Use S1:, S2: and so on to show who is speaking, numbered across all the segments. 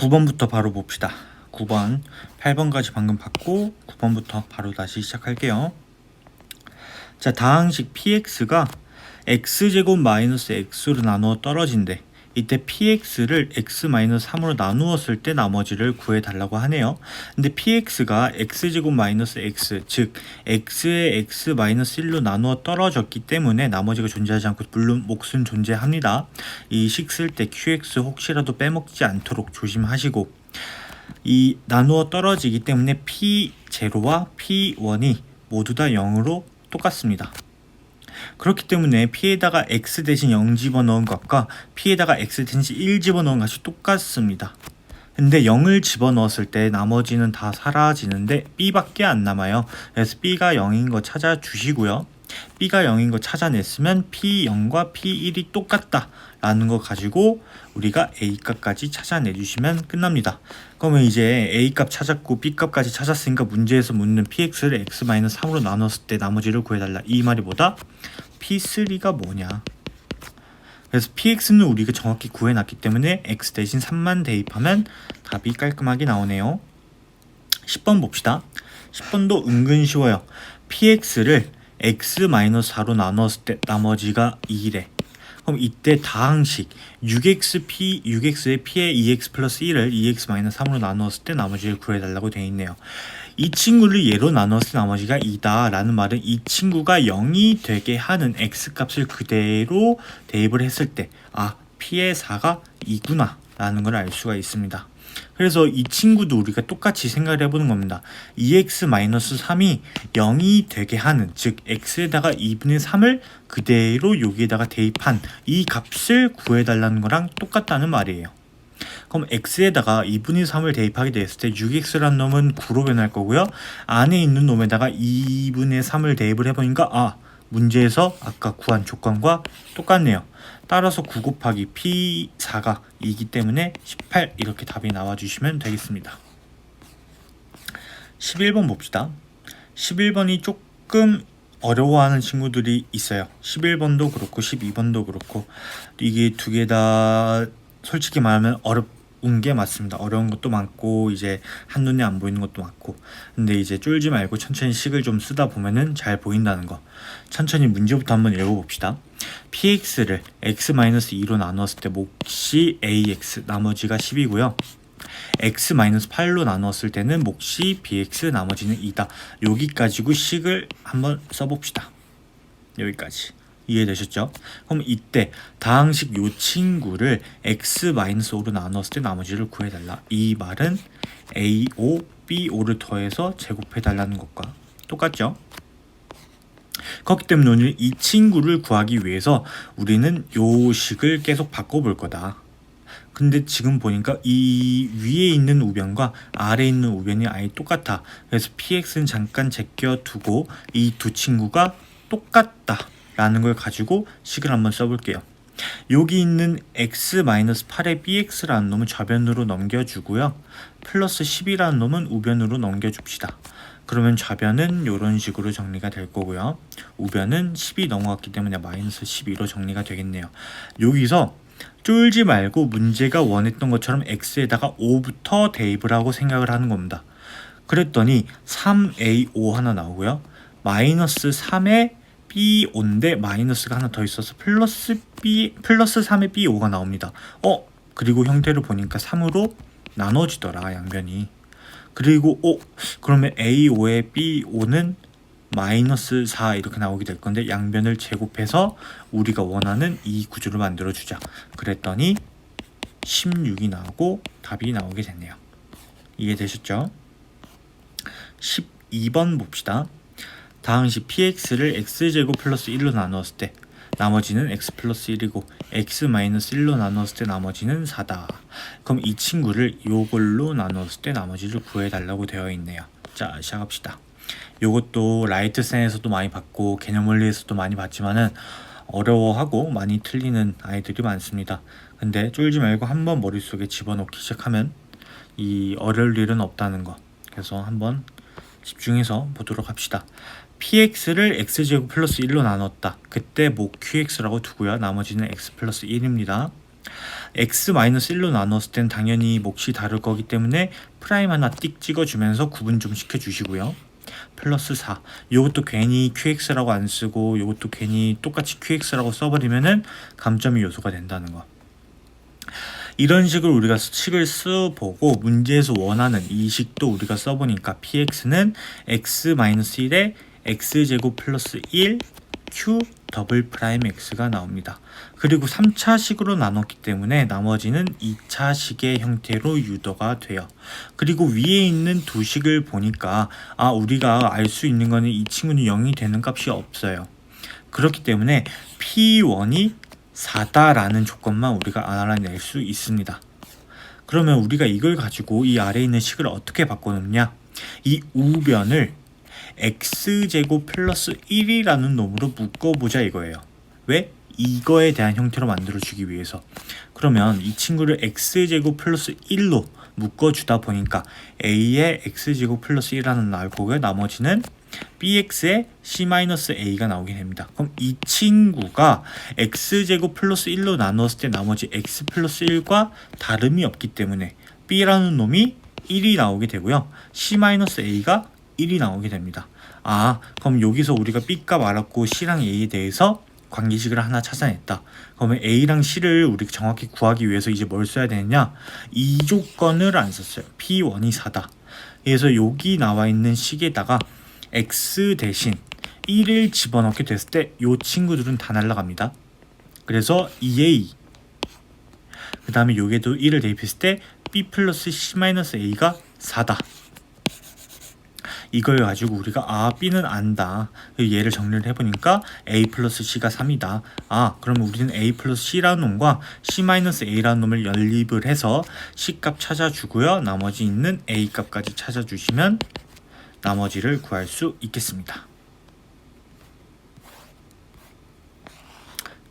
S1: 9번부터 바로 봅시다. 9번, 8번까지 방금 봤고 9번부터 바로 다시 시작할게요. 자, 다항식 px가 x제곱 마이너스 x로 나누어 떨어진대. 이때 px를 x-3으로 나누었을 때 나머지를 구해달라고 하네요. 근데 px가 x제곱 마이너스 x, 즉 x의 x-1로 나누어 떨어졌기 때문에 나머지가 존재하지 않고 물론 몫은 존재합니다. 이 식 쓸 때 qx 혹시라도 빼먹지 않도록 조심하시고, 이 나누어 떨어지기 때문에 p0와 p1이 모두 다 0으로 똑같습니다. 그렇기 때문에 p에다가 x 대신 0 집어넣은 것과 p에다가 x 대신 1 집어넣은 것이 똑같습니다. 근데 0을 집어넣었을 때 나머지는 다 사라지는데 b밖에 안 남아요. 그래서 b가 0인 거 찾아주시고요. b가 0인 거 찾아냈으면 p0과 p1이 똑같다 라는 거 가지고 우리가 a값까지 찾아내주시면 끝납니다. 그러면 이제 a값 찾았고 b값까지 찾았으니까 문제에서 묻는 px를 x-3으로 나눴을 때 나머지를 구해달라, 이 말이 뭐다? p3가 뭐냐. 그래서 px는 우리가 정확히 구해놨기 때문에 x 대신 3만 대입하면 답이 깔끔하게 나오네요. 10번 봅시다. 10번도 은근 쉬워요. px를 x-4로 나눴을 때 나머지가 2래. 그럼 이때 다항식 6x의 p에 2x 플러스 1을 2x-3으로 나누었을 때 나머지를 구해달라고 되어 있네요. 이 친구를 얘로 나눴을 때 나머지가 2다 라는 말은 이 친구가 0이 되게 하는 x값을 그대로 대입을 했을 때 p의 4가 2구나 라는 걸 알 수가 있습니다. 그래서 이 친구도 우리가 똑같이 생각을 해보는 겁니다. 2x-3이 0이 되게 하는, 즉 x에다가 2분의 3을 그대로 여기에다가 대입한 이 값을 구해달라는 거랑 똑같다는 말이에요. 그럼 x에다가 2분의 3을 대입하게 됐을 때 6x라는 놈은 9로 변할 거고요. 안에 있는 놈에다가 2분의 3을 대입을 해보니까 문제에서 아까 구한 조건과 똑같네요. 따라서 9 곱하기 p4가 2이기 때문에 18 이렇게 답이 나와주시면 되겠습니다. 11번 봅시다. 11번이 조금 어려워하는 친구들이 있어요. 11번도 그렇고 12번도 그렇고 이게 두 개 다 솔직히 말하면 어려운 게 맞습니다. 어려운 것도 많고 이제 한눈에 안 보이는 것도 많고, 근데 이제 쫄지 말고 천천히 식을 좀 쓰다 보면은 잘 보인다는 거. 천천히 문제부터 한번 읽어봅시다. px를 x-2로 나누었을 때 몫이 ax, 나머지가 10이고요. x-8로 나누었을 때는 몫이 bx, 나머지는 2다. 여기까지고 식을 한번 써봅시다. 여기까지 이해되셨죠? 그럼 이때 다항식 요 친구를 x-5로 나눴을 때 나머지를 구해달라, 이 말은 a5, b5를 더해서 제곱해달라는 것과 똑같죠? 그렇기 때문에 오늘 이 친구를 구하기 위해서 우리는 요 식을 계속 바꿔볼 거다. 근데 지금 보니까 이 위에 있는 우변과 아래에 있는 우변이 아예 똑같아. 그래서 px는 잠깐 제껴두고 이 두 친구가 똑같다 라는 걸 가지고 식을 한번 써볼게요. 여기 있는 x-8의 bx라는 놈은 좌변으로 넘겨주고요. 플러스 10이라는 놈은 우변으로 넘겨줍시다. 그러면 좌변은 이런 식으로 정리가 될 거고요. 우변은 10이 넘어갔기 때문에 마이너스 12로 정리가 되겠네요. 여기서 쫄지 말고 문제가 원했던 것처럼 x에다가 5부터 대입을 하고 생각을 하는 겁니다. 그랬더니 3a5 하나 나오고요. 마이너스 3에 b5인데 마이너스가 하나 더 있어서 플러스 3에 b5가 나옵니다. 그리고 형태를 보니까 3으로 나눠지더라, 양변이. 그리고 그러면 a5에 b5는 마이너스 4 이렇게 나오게 될 건데 양변을 제곱해서 우리가 원하는 이 구조를 만들어 주자. 그랬더니 16이 나오고 답이 나오게 됐네요. 이해되셨죠? 12번 봅시다. 다항식 px를 x제곱 플러스 1로 나누었을 때 나머지는 x 플러스 1이고 x-1로 나누었을 때 나머지는 4다. 그럼 이 친구를 요걸로 나누었을 때 나머지를 구해달라고 되어 있네요. 자, 시작합시다. 요것도 라이트센에서도 많이 봤고 개념 원리에서도 많이 봤지만은 어려워하고 많이 틀리는 아이들이 많습니다. 근데 쫄지 말고 한번 머릿속에 집어넣기 시작하면 이 어려울 일은 없다는 거. 그래서 한번 집중해서 보도록 합시다. px를 x제곱 플러스 1로 나눴다. 그때 qx라고 두고요. 나머지는 x 플러스 1입니다. x-1로 나눴을 땐 당연히 몫이 다를 거기 때문에 프라임 하나 띡 찍어주면서 구분 좀 시켜주시고요. 플러스 4. 이것도 괜히 qx라고 안 쓰고 이것도 괜히 똑같이 qx라고 써버리면은 감점이 요소가 된다는 거. 이런 식으로 우리가 식을 써보고 문제에서 원하는 이 식도 우리가 써보니까 px는 x-1에 x제곱 플러스 1 q 더블 프라임 x가 나옵니다. 그리고 3차식으로 나눴기 때문에 나머지는 2차식의 형태로 유도가 돼요. 그리고 위에 있는 두 식을 보니까 우리가 알 수 있는 거는 이 친구는 0이 되는 값이 없어요. 그렇기 때문에 p1이 4다라는 조건만 우리가 알아낼 수 있습니다. 그러면 우리가 이걸 가지고 이 아래에 있는 식을 어떻게 바꿔놓냐? 이 우변을 x제곱 플러스 1이라는 놈으로 묶어보자 이거예요. 왜? 이거에 대한 형태로 만들어주기 위해서. 그러면 이 친구를 x제곱 플러스 1로 묶어주다 보니까 a의 x제곱 플러스 1이라는 나올 거고요. 나머지는 bx의 c-a가 나오게 됩니다. 그럼 이 친구가 x제곱 플러스 1로 나눴을 때 나머지 x 플러스 1과 다름이 없기 때문에 b라는 놈이 1이 나오게 되고요. c-a가 1이 나오게 됩니다. 그럼 여기서 우리가 b값 알았고 c랑 a에 대해서 관계식을 하나 찾아냈다. 그러면 a랑 c를 우리 정확히 구하기 위해서 이제 뭘 써야 되느냐? 이 조건을 안 썼어요. p1이 4다. 그래서 여기 나와 있는 식에다가 x 대신 1을 집어넣게 됐을 때 이 친구들은 다 날라갑니다. 그래서 2a 그 다음에 여기에도 1을 대입했을 때 b 플러스 c-a가 4다. 이걸 가지고 우리가 b는 안다. 얘를 정리를 해보니까 a 플러스 c가 3이다. 그러면 우리는 a 플러스 c라는 놈과 c-a라는 놈을 연립을 해서 c값 찾아주고요. 나머지 있는 a 값까지 찾아주시면 나머지를 구할 수 있겠습니다.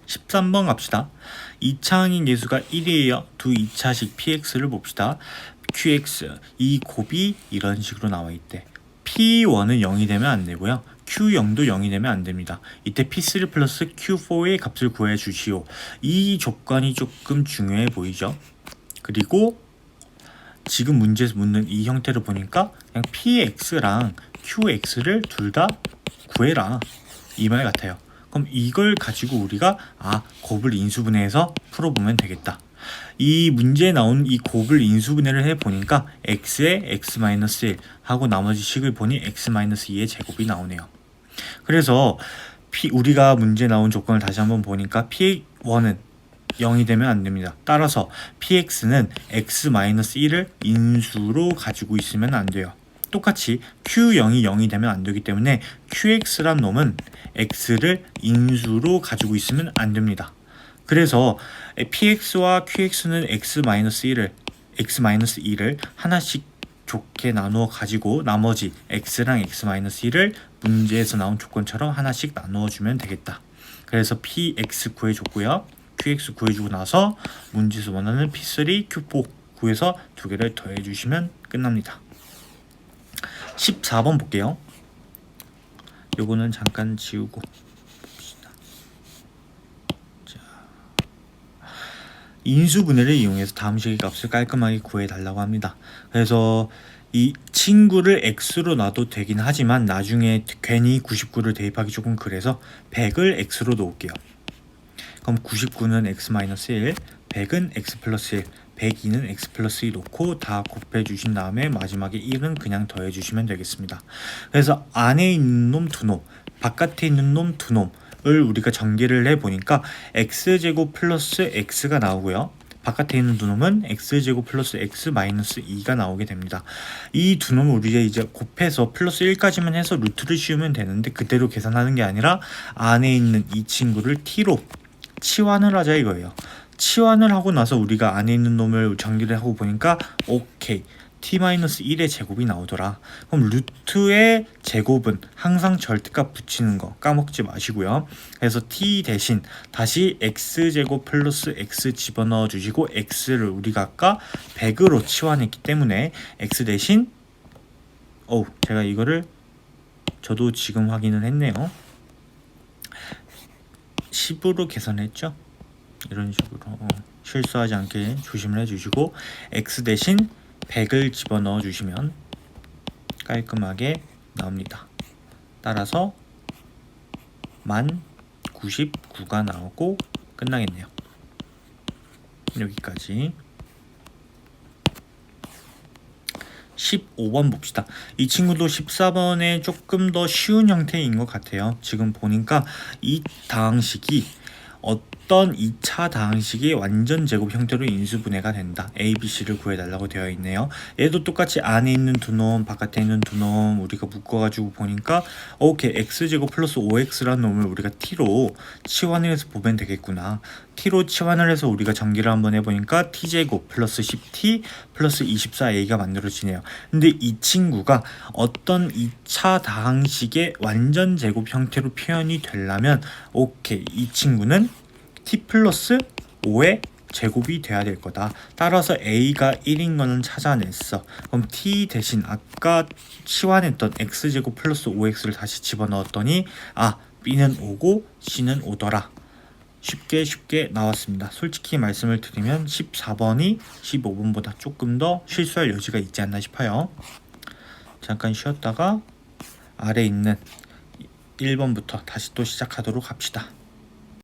S1: 13번 갑시다. 2차 항인 계수가 1이에요. 두 2차식 px를 봅시다. qx 이 곱이 이런 식으로 나와 있대. p1은 0이 되면 안 되고요. q0도 0이 되면 안 됩니다. 이때 p3 플러스 q4의 값을 구해 주시오. 이 조건이 조금 중요해 보이죠. 그리고 지금 문제에서 묻는 이 형태를 보니까 그냥 px랑 qx를 둘 다 구해라 이 말 같아요. 그럼 이걸 가지고 우리가 곱을 인수분해해서 풀어보면 되겠다. 이 문제에 나온 이 곱을 인수분해를 해보니까 x에 x-1 하고 나머지 식을 보니 x-2의 제곱이 나오네요. 그래서 우리가 문제 나온 조건을 다시 한번 보니까 p1은 0이 되면 안 됩니다. 따라서 px는 x-1을 인수로 가지고 있으면 안 돼요. 똑같이 q0이 0이 되면 안 되기 때문에 qx란 놈은 x를 인수로 가지고 있으면 안 됩니다. 그래서 px와 qx는 x-2를 하나씩 좋게 나누어 가지고 나머지 x랑 x-1을 문제에서 나온 조건처럼 하나씩 나누어 주면 되겠다. 그래서 px 구해줬고요. qx 구해주고 나서 문제에서 원하는 p3, q4 구해서 두 개를 더해주시면 끝납니다. 14번 볼게요. 요거는 잠깐 지우고 봅시다. 자, 인수분해를 이용해서 다음 식의 값을 깔끔하게 구해달라고 합니다. 그래서 이 친구를 x로 놔도 되긴 하지만 나중에 괜히 99를 대입하기 조금 그래서 100을 x로 놓을게요. 그럼 99는 x-1, 100은 x 플러스 1, 102는 x 플러스 2 놓고 다 곱해 주신 다음에 마지막에 1은 그냥 더해 주시면 되겠습니다. 그래서 안에 있는 놈 두 놈, 바깥에 있는 놈 두 놈을 우리가 전개를 해보니까 x제곱 플러스 x가 나오고요. 바깥에 있는 두 놈은 x제곱 플러스 x 마이너스 2가 나오게 됩니다. 이 두 놈을 우리가 이제 곱해서 플러스 1까지만 해서 루트를 씌우면 되는데 그대로 계산하는 게 아니라 안에 있는 이 친구를 t로 치환을 하자 이거예요. 치환을 하고 나서 우리가 안에 있는 놈을 전개를 하고 보니까 오케이 t-1의 제곱이 나오더라. 그럼 루트의 제곱은 항상 절대값 붙이는 거 까먹지 마시고요. 그래서 t 대신 다시 x제곱 플러스 x 집어넣어 주시고 x를 우리가 아까 100으로 치환했기 때문에 x 대신 제가 이거를 저도 지금 확인을 했네요. 10으로 계산했죠? 이런 식으로 실수하지 않게 조심을 해주시고 x 대신 100을 집어넣어 주시면 깔끔하게 나옵니다. 따라서 1099가 나오고 끝나겠네요. 여기까지. 15번 봅시다. 이 친구도 14번에 조금 더 쉬운 형태인 것 같아요. 지금 보니까 이 다항식이 어떤 2차 다항식이 완전 제곱 형태로 인수분해가 된다. A, B, C를 구해달라고 되어 있네요. 얘도 똑같이 안에 있는 두 놈, 바깥에 있는 두 놈 우리가 묶어가지고 보니까 오케이, X제곱 플러스 5X라는 놈을 우리가 T로 치환을 해서 보면 되겠구나. T로 치환을 해서 우리가 전기를 한번 해보니까 T제곱 플러스 10T 플러스 24A가 만들어지네요. 근데 이 친구가 어떤 2차 다항식의 완전 제곱 형태로 표현이 되려면 오케이, 이 친구는 t 플러스 5의 제곱이 돼야 될 거다. 따라서 a가 1인 거는 찾아냈어. 그럼 t 대신 아까 치환했던 x제곱 플러스 5x를 다시 집어넣었더니 b는 5고 c는 5더라. 쉽게 나왔습니다. 솔직히 말씀을 드리면 14번이 15번보다 조금 더 실수할 여지가 있지 않나 싶어요. 잠깐 쉬었다가 아래 있는 1번부터 다시 또 시작하도록 합시다.